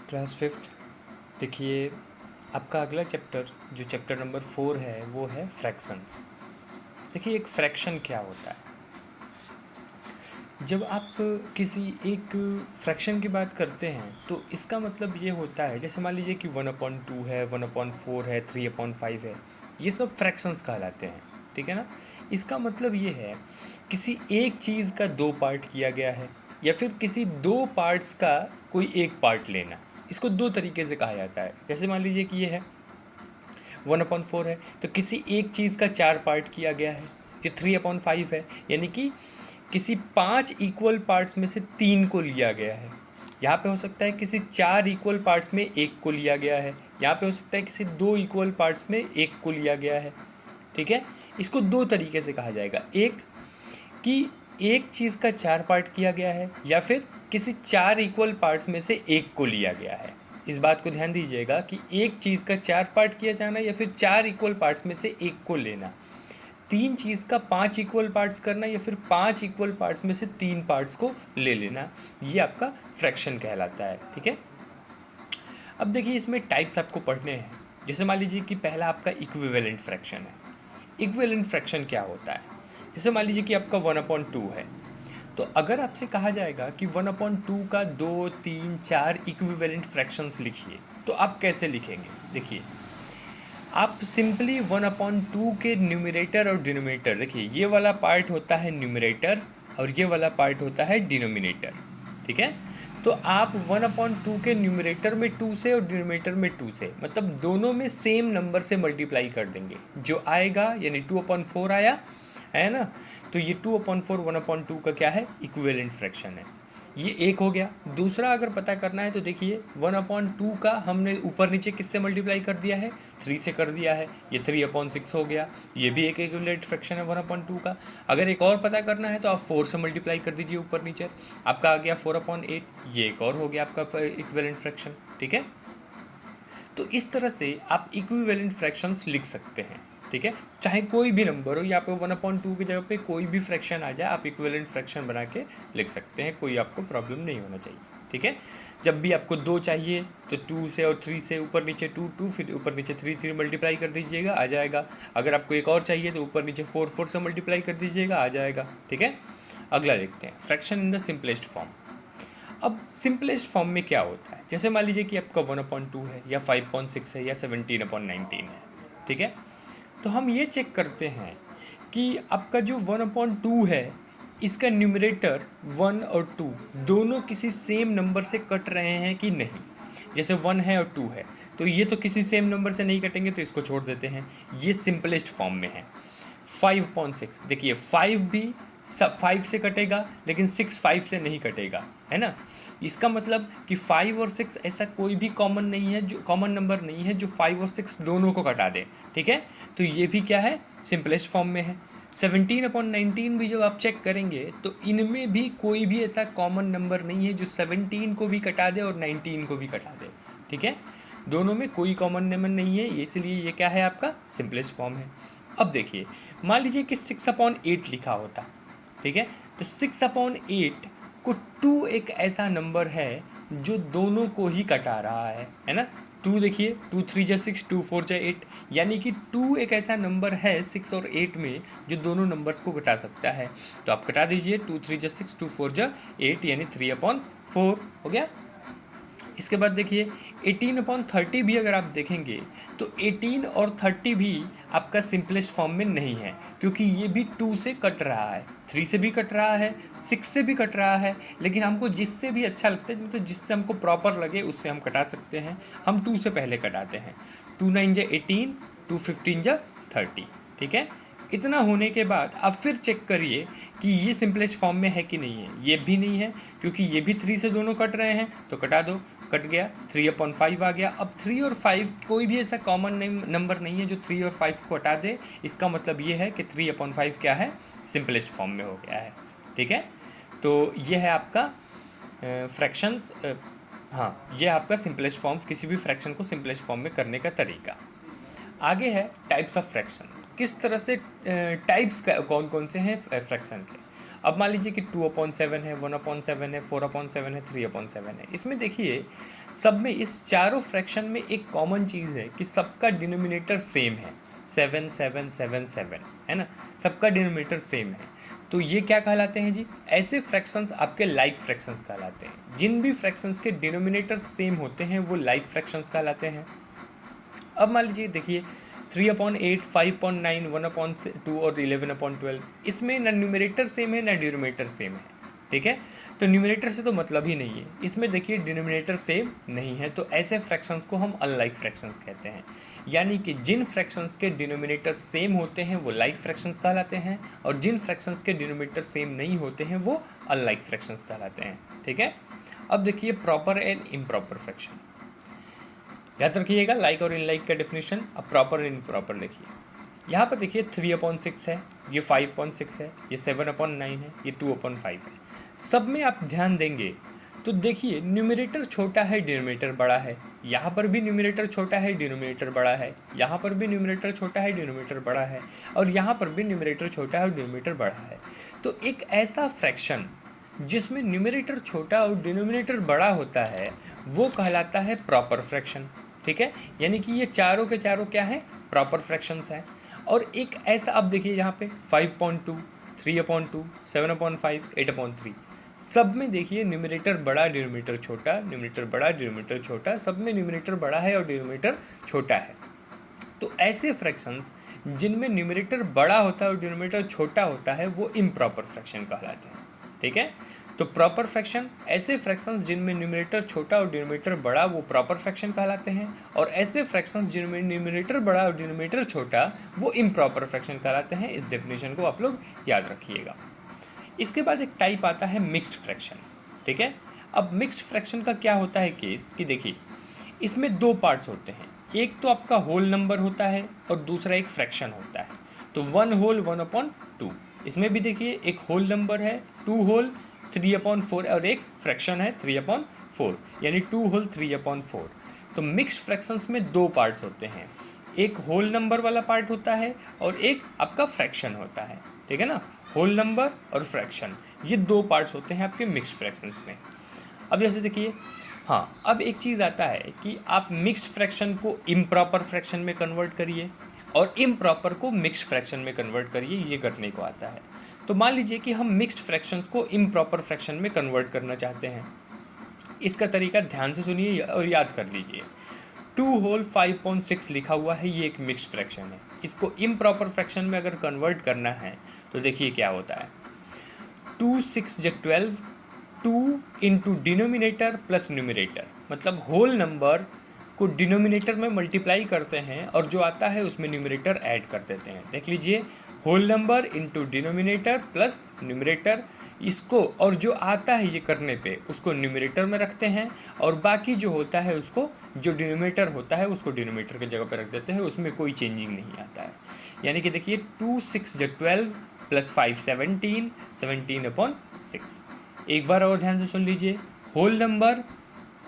Class fifth. देखिए, आपका अगला चैप्टर जो चैप्टर नंबर 4 है वो है फ्रैक्शंस। देखिए, एक फ्रैक्शन क्या होता है। जब आप किसी एक फ्रैक्शन की बात करते हैं तो इसका मतलब ये होता है, जैसे मान लीजिए कि 1/2 है, 1/4 है, 3/5 है, ये सब फ्रैक्शंस कहलाते हैं। ठीक है ना। इसका मतलब ये है किसी एक चीज़ का दो पार्ट किया गया है या फिर किसी दो पार्ट्स का कोई एक पार्ट लेना। इसको दो तरीके से कहा जाता है। जैसे मान लीजिए कि ये है 1/4 है तो किसी एक चीज़ का चार पार्ट किया गया है। ये 3/5 है यानी कि किसी 5 इक्वल पार्ट्स में से 3 को लिया गया है। यहाँ पे हो सकता है किसी 4 इक्वल पार्ट्स में एक को लिया गया है। यहाँ पे हो सकता है किसी 2 इक्वल पार्ट्स में एक को लिया गया है। ठीक है। इसको दो तरीके से कहा जाएगा, एक कि एक चीज़ का चार पार्ट किया गया है या फिर किसी चार इक्वल पार्ट्स में से एक को लिया गया है। इस बात को ध्यान दीजिएगा कि एक चीज़ का चार पार्ट किया जाना या फिर चार इक्वल पार्ट्स में से एक को लेना, तीन चीज़ का 5 इक्वल पार्ट्स करना या फिर 5 इक्वल पार्ट्स में से 3 पार्ट्स को ले लेना, ये आपका फ्रैक्शन कहलाता है। ठीक है। अब देखिए, इसमें टाइप्स आपको पढ़ने हैं। जैसे मान लीजिए कि पहला आपका इक्विवेलेंट फ्रैक्शन है। इक्विवेलेंट फ्रैक्शन क्या होता है। जैसे मान लीजिए कि आपका 1/2 है, तो अगर आपसे कहा जाएगा कि 1/2 का 2, 3, 4 इक्विवेलेंट फ्रैक्शंस लिखिए, तो आप कैसे लिखेंगे। देखिए, आप सिंपली 1/2 के न्यूमरेटर और डिनोमिनेटर, देखिए ये वाला पार्ट होता है न्यूमरेटर और ये वाला पार्ट होता है डिनोमिनेटर। ठीक है। तो आप 1/2 के न्यूमरेटर में 2 से और डिनोमिनेटर में 2 से, मतलब दोनों में सेम नंबर से मल्टीप्लाई कर देंगे। जो आएगा यानी 2/4 आया है ना, तो ये 2/4 1/2 का क्या है, इक्विवेलेंट फ्रैक्शन है। ये एक हो गया। दूसरा अगर पता करना है तो देखिए 1/2 का हमने ऊपर नीचे किससे मल्टीप्लाई कर दिया है, 3 से कर दिया है, ये 3/6 हो गया। ये भी एक इक्विवेलेंट फ्रैक्शन है 1/2 का। अगर एक और पता करना है तो आप 4 से मल्टीप्लाई कर दीजिए ऊपर नीचे, आपका आ गया 4/8, ये एक और हो गया आपका इक्विवेलेंट फ्रैक्शन। ठीक है। तो इस तरह से आप इक्विवेलेंट फ्रैक्शंस लिख सकते हैं। ठीक है। चाहे कोई भी नंबर हो, यहाँ पे 1/2 की जगह पे कोई भी फ्रैक्शन आ जाए, आप इक्विवेलेंट फ्रैक्शन बना के लिख सकते हैं, कोई आपको प्रॉब्लम नहीं होना चाहिए। ठीक है। जब भी आपको दो चाहिए तो 2 से और 3 से ऊपर नीचे 2 2, फिर ऊपर नीचे 3 3 मल्टीप्लाई कर दीजिएगा, आ जाएगा। अगर आपको एक और चाहिए तो ऊपर नीचे 4 4 से मल्टीप्लाई कर दीजिएगा, आ जाएगा। ठीक है। अगला देखते हैं, fraction in the simplest form. अब सिंपलेस्ट फॉर्म में क्या होता है, जैसे मान लीजिए कि आपका 1/2 है या 5/6 है या 17/19 है। ठीक है। तो हम ये चेक करते हैं कि आपका जो 1/2 है, इसका न्यूमरेटर 1 और 2 दोनों किसी सेम नंबर से कट रहे हैं कि नहीं। जैसे 1 है और 2 है तो ये तो किसी सेम नंबर से नहीं कटेंगे, तो इसको छोड़ देते हैं। ये सिंपलेस्ट फॉर्म में है। 5/6, देखिए 5 भी 5 से कटेगा लेकिन 6 5 से नहीं कटेगा, है ना। इसका मतलब कि 5 और 6 ऐसा कोई भी कॉमन नहीं है, जो कॉमन नंबर नहीं है जो 5 और 6 दोनों को कटा दे। ठीक है। तो ये भी क्या है, सिंपलेस्ट फॉर्म में है। 17/19 भी जब आप चेक करेंगे तो इनमें भी कोई भी ऐसा कॉमन नंबर नहीं है जो 17 को भी कटा दे और 19 को भी कटा दे। ठीक है। दोनों में कोई कॉमन नंबर नहीं है, इसलिए ये क्या है, आपका सिंपलेस्ट फॉर्म है। अब देखिए, मान लीजिए कि 6/8 लिखा होता। ठीक है। तो 6/8 को 2 एक ऐसा नंबर है जो दोनों को ही कटा रहा है ना। 2 देखिए, 2 3 जा 6, 2 4 जा 8, यानी कि 2 एक ऐसा नंबर है 6 और 8 में जो दोनों नंबर्स को कटा सकता है। तो आप कटा दीजिए, 2 3 जा 6, 2 4 जा 8, यानी 3/4 हो गया। इसके बाद देखिए 18/30 भी अगर आप देखेंगे तो 18 और 30 भी आपका सिंपलेस्ट फॉर्म में नहीं है, क्योंकि ये भी 2 से कट रहा है, 3 से भी कट रहा है, 6 से भी कट रहा है। लेकिन हमको जिससे भी अच्छा लगता है, मतलब जिससे हमको प्रॉपर लगे उससे हम कटा सकते हैं। हम 2 से पहले कटाते हैं। 2 9 जा 18, 2 15 जा 30। ठीक है। इतना होने के बाद आप फिर चेक करिए कि ये सिंपलेस्ट फॉर्म में है कि नहीं है। ये भी नहीं है, क्योंकि ये भी 3 से दोनों कट रहे हैं, तो कटा दो, कट गया, 3/5 आ गया। अब 3 और 5 कोई भी ऐसा कॉमन नंबर नहीं है जो 3 और 5 को हटा दे। इसका मतलब ये है कि 3/5 क्या है, सिंपलेस्ट फॉर्म में हो गया है। ठीक है। तो ये है आपका फ्रैक्शंस, हाँ, ये आपका सिंपलेस्ट फॉर्म, किसी भी फ्रैक्शन को सिंपलेस्ट फॉर्म में करने का तरीका। आगे है टाइप्स ऑफ फ्रैक्शन। किस तरह से टाइप्स कौन कौन से हैं फ्रैक्शन के। अब मान लीजिए कि 2/7 है, 1/7 है, 4/7 है, 3/7 है। इसमें देखिए सब में, इस चारों फ्रैक्शन में एक कॉमन चीज़ है कि सबका डिनोमिनेटर सेम है, 7 7 7 7 है ना, सबका डिनोमिनेटर सेम है। तो ये क्या कहलाते हैं जी? ऐसे फ्रैक्शंस आपके लाइक फ्रैक्शंस कहलाते हैं। जिन भी फ्रैक्शंस के डिनोमिनेटर सेम होते हैं वो लाइक फ्रैक्शंस कहलाते हैं। अब मान लीजिए देखिए 3/8, 5/9, 1/2 और 11/12, इसमें ना न्यूमरेटर सेम है ना डिनोमिनेटर सेम है, ठीक है। तो न्यूमरेटर से तो मतलब ही नहीं है, इसमें देखिए डिनोमिनेटर सेम नहीं है, तो ऐसे फ्रैक्शंस को हम अनलाइक फ्रैक्शंस कहते हैं। यानी कि जिन फ्रैक्शंस के डिनोमिनेटर सेम होते हैं वो लाइक फ्रैक्शंस कहलाते हैं, और जिन फ्रैक्शंस के डिनोमिनेटर सेम नहीं होते हैं वो अनलाइक फ्रैक्शंस कहलाते हैं, ठीक है। अब देखिए प्रॉपर एंड इम्प्रॉपर फ्रैक्शन, याद रखिएगा लाइक और इनलाइक का डेफिनेशन। अब प्रॉपर और इम्प्रॉपर देखिए, यहाँ पर देखिए 3/6 है, ये 5/6 है, ये 7/9 है, ये 2/5 है। सब में आप ध्यान देंगे तो देखिए न्यूमरेटर छोटा है, डिनोमिनेटर बड़ा है। यहाँ पर भी न्यूमरेटर छोटा है, डिनोमिनेटर बड़ा है। यहाँ पर भी न्यूमरेटर छोटा है, डिनोमिनेटर बड़ा है। और यहाँ पर भी न्यूमरेटर छोटा है और डिनोमिनेटर बड़ा है। तो एक ऐसा फ्रैक्शन जिसमें न्यूमरेटर छोटा और डिनोमिनेटर बड़ा होता है वो कहलाता है प्रॉपर फ्रैक्शन, ठीक है। यानी कि ये चारों के चारों क्या है? प्रॉपर फ्रैक्शंस हैं। और एक ऐसा, अब देखिए यहाँ पे 5/2, 3/2, 7/5, 8/3, सब में देखिए न्यूमरेटर बड़ा, डिनोमिनेटर छोटा, न्यूमरेटर बड़ा, डिनोमिनेटर छोटा, सब में न्यूमरेटर बड़ा है और डिनोमिनेटर छोटा है। तो ऐसे फ्रैक्शंस जिनमें न्यूमरेटर बड़ा होता है और डिनोमिनेटर छोटा होता है वो इम्प्रॉपर फ्रैक्शन कहलाते हैं, ठीक है। तो प्रॉपर फ्रैक्शन ऐसे फ्रैक्शंस जिनमें न्यूमरेटर छोटा और डिनोमिनेटर बड़ा वो प्रॉपर फ्रैक्शन कहलाते हैं, और ऐसे फ्रैक्शंस जिनमें न्यूमरेटर बड़ा और डिनोमिनेटर छोटा वो इम्प्रॉपर फ्रैक्शन कहलाते हैं। इस डेफिनेशन को आप लोग याद रखिएगा। इसके बाद एक टाइप आता है मिक्स्ड फ्रैक्शन, ठीक है। अब मिक्स्ड फ्रैक्शन का क्या होता है केस कि देखिए इसमें दो पार्ट्स होते हैं, एक तो आपका होल नंबर होता है और दूसरा एक फ्रैक्शन होता है। तो 1 होल 1/2, इसमें भी देखिए एक होल नंबर है, 2 होल 3/4 और एक फ्रैक्शन है 3/4, यानी 2 होल 3/4। तो मिक्स्ड फ्रैक्शंस में दो पार्ट्स होते हैं, एक होल नंबर वाला पार्ट होता है और एक आपका फ्रैक्शन होता है, ठीक है ना। होल नंबर और फ्रैक्शन, ये दो पार्ट्स होते हैं आपके मिक्स्ड फ्रैक्शंस में। अब जैसे देखिए, हाँ, अब एक चीज़ आता है कि आप मिक्स्ड फ्रैक्शन को इम्प्रॉपर फ्रैक्शन में कन्वर्ट करिए और इम्प्रॉपर को मिक्स्ड फ्रैक्शन में कन्वर्ट करिए, ये करने को आता है। तो मान लीजिए कि हम मिक्स्ड फ्रैक्शंस को इम्प्रॉपर फ्रैक्शन में कन्वर्ट करना चाहते हैं। इसका तरीका ध्यान से सुनिए और याद कर लीजिए। 2 होल 5/6 लिखा हुआ है, ये एक मिक्स्ड फ्रैक्शन है। इसको इम्प्रॉपर फ्रैक्शन में अगर कन्वर्ट करना है तो देखिए क्या होता है, 2 6 × 12, 2 इंटू डिनोमिनेटर प्लस न्यूमिनेटर, मतलब होल नंबर को डिनोमिनेटर में मल्टीप्लाई करते हैं और जो आता है उसमें न्यूमिनेटर ऐड कर देते हैं। देख लीजिए, whole number into denominator plus numerator, इसको और जो आता है ये करने पे उसको न्यूमिनेटर में रखते हैं, और बाकी जो होता है उसको, जो डिनोमिनेटर होता है उसको डिनोमिनेटर की जगह पे रख देते हैं, उसमें कोई चेंजिंग नहीं आता है। यानी कि देखिए 2 6 × 12 प्लस 5 17, 17/6। एक बार और ध्यान से सुन लीजिए, whole number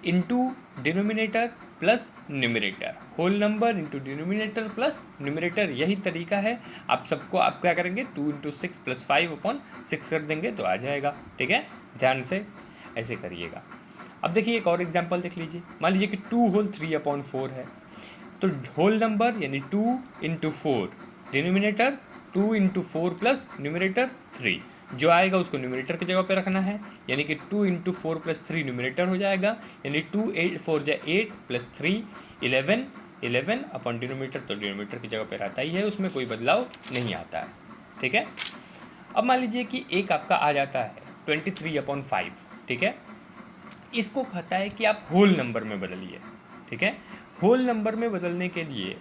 into denominator plus numerator, whole number into denominator plus numerator, यही तरीका है। आप सबको आप क्या करेंगे, 2 × 6 प्लस 5/6 कर देंगे तो आ जाएगा, ठीक है। ध्यान से ऐसे करिएगा। अब देखिए एक और एग्जांपल देख लीजिए, मान लीजिए कि 2 होल 3/4 है, तो होल नंबर यानी 2 × 4, डिनोमिनेटर 2 × 4 प्लस न्यूमिनेटर 3, जो आएगा उसको न्यूमिनेटर की जगह पे रखना है, यानी कि 2 × 4 प्लस 3 न्यूमिनेटर हो जाएगा, यानी 2 8 4 × 8 प्लस 3 11, 11 अपन डिनोमिनेटर तो डिनोमिनेटर की जगह पे रहता ही है, उसमें कोई बदलाव नहीं आता है, ठीक है। अब मान लीजिए कि एक आपका आ जाता है 23/5, ठीक है। इसको कहता है कि आप होल नंबर में बदलिए, ठीक है। होल नंबर में बदलने के लिए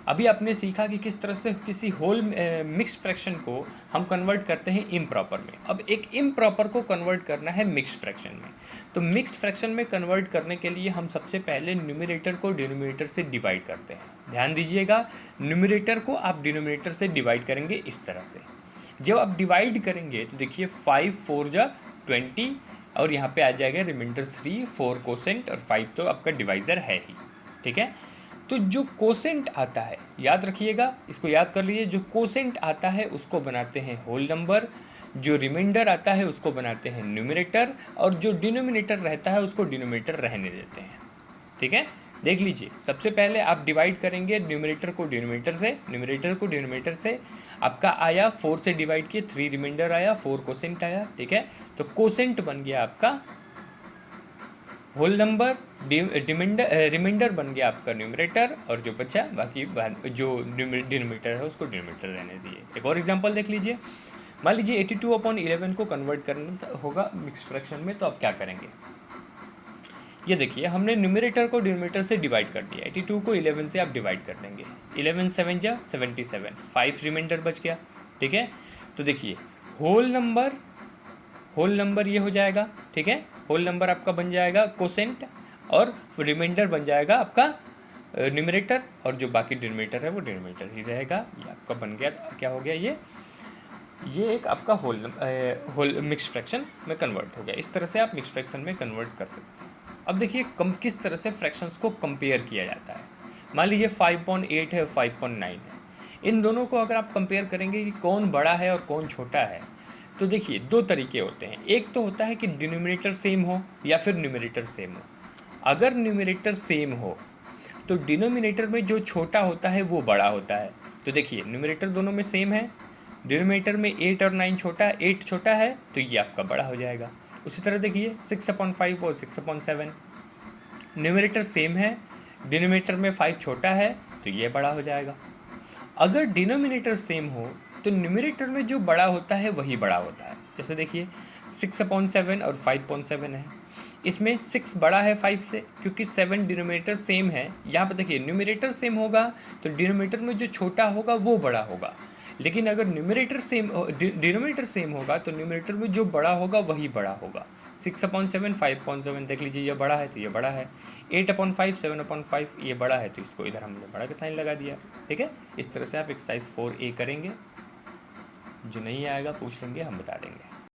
अभी आपने सीखा कि किस तरह से किसी होल मिक्स्ड फ्रैक्शन को हम कन्वर्ट करते हैं इम्प्रॉपर में। अब एक इम्प्रॉपर को कन्वर्ट करना है मिक्स्ड फ्रैक्शन में। तो मिक्स्ड फ्रैक्शन में कन्वर्ट करने के लिए हम सबसे पहले न्यूमरेटर को डिनोमिनेटर से डिवाइड करते हैं। ध्यान दीजिएगा, न्यूमरेटर को आप डिनोमिनेटर से डिवाइड करेंगे इस तरह से। जब आप डिवाइड करेंगे तो देखिए 5 4 × 20, और यहाँ पे आ जाएगा रिमाइंडर 3, 4 कोसेंट और 5 तो आपका डिवाइज़र है ही, ठीक है। तो जो कोसेंट आता है, याद रखिएगा, इसको याद कर लीजिए, जो कोसेंट आता है उसको बनाते हैं होल नंबर, जो रिमाइंडर आता है उसको बनाते हैं न्यूमरेटर, और जो डिनोमिनेटर रहता है उसको डिनोमिनेटर रहने देते हैं। ठीक है, देख लीजिए, सबसे पहले आप डिवाइड करेंगे न्यूमरेटर को डिनोमिनेटर से आपका आया 4 से डिवाइड किए 3 रिमाइंडर आया, 4 कोसेंट आया। ठीक है, तो कोसेंट बन गया आपका होल नंबर, रिमाइंडर बन गया आपका न्यूमरेटर, और जो बचा बाकी जो डिनोमिनेटर है उसको डिनोमिनेटर रहने दिए। एक और एग्जांपल देख लीजिए, मान लीजिए 82/11 को कन्वर्ट करना होगा मिक्स फ्रैक्शन में, तो आप क्या करेंगे? ये देखिए, हमने न्यूमरेटर को डिनोमिनेटर से डिवाइड कर दिया, 82 को 11 से आप डिवाइड कर देंगे, 11 7 जा 77, 5 रिमाइंडर बच गया। ठीक है, तो देखिए होल नंबर ये हो जाएगा। ठीक है, होल नंबर आपका बन जाएगा कोसेंट, और रिमाइंडर बन जाएगा आपका न्यूमरेटर, और जो बाकी डिनोमिनेटर है वो डिनोमिनेटर ही रहेगा। ये आपका बन गया, क्या हो गया, ये एक आपका होल मिक्स फ्रैक्शन में कन्वर्ट हो गया। इस तरह से आप मिक्स फ्रैक्शन में कन्वर्ट कर सकते हैं। अब देखिए किस तरह से फ्रैक्शंस को कंपेयर किया जाता है। मान लीजिए 5.8 है, 5.9 है, इन दोनों को अगर आप कंपेयर करेंगे कि कौन बड़ा है और कौन छोटा है, तो देखिए 2 तरीके होते हैं। एक तो होता है कि डिनोमिनेटर सेम हो या फिर न्यूमरेटर सेम हो। अगर न्यूमरेटर सेम हो तो डिनोमिनेटर में जो छोटा होता है वो बड़ा होता है। तो देखिए न्यूमरेटर दोनों में सेम है, डिनोमिनेटर में 8 और 9 छोटा है, 8 छोटा है तो ये आपका बड़ा हो जाएगा। उसी तरह देखिए 6/5 और 6/7, न्यूमरेटर सेम है, डिनोमिनेटर में 5 छोटा है तो ये बड़ा हो जाएगा। अगर डिनोमिनेटर सेम हो तो न्यूमरेटर में जो बड़ा होता है वही बड़ा होता है। जैसे देखिए 6/7 और 5.7 है, इसमें 6 बड़ा है 5 से, क्योंकि 7 डिनोमिनेटर सेम है। यहाँ पर देखिए न्यूमरेटर सेम होगा तो डिनोमिनेटर में जो छोटा होगा वो बड़ा होगा, लेकिन अगर डिनोमिनेटर सेम होगा तो न्यूमरेटर में जो बड़ा होगा वही बड़ा होगा। 6/7 5.7 देख लीजिए, ये बड़ा है तो ये बड़ा है, 8/5 7/5 ये बड़ा है तो इसको इधर हमने बड़ा का साइन लगा दिया। ठीक है, इस तरह से आप एक्सरसाइज 4A करेंगे। जो नहीं आएगा पूछ लेंगे, हम बता देंगे।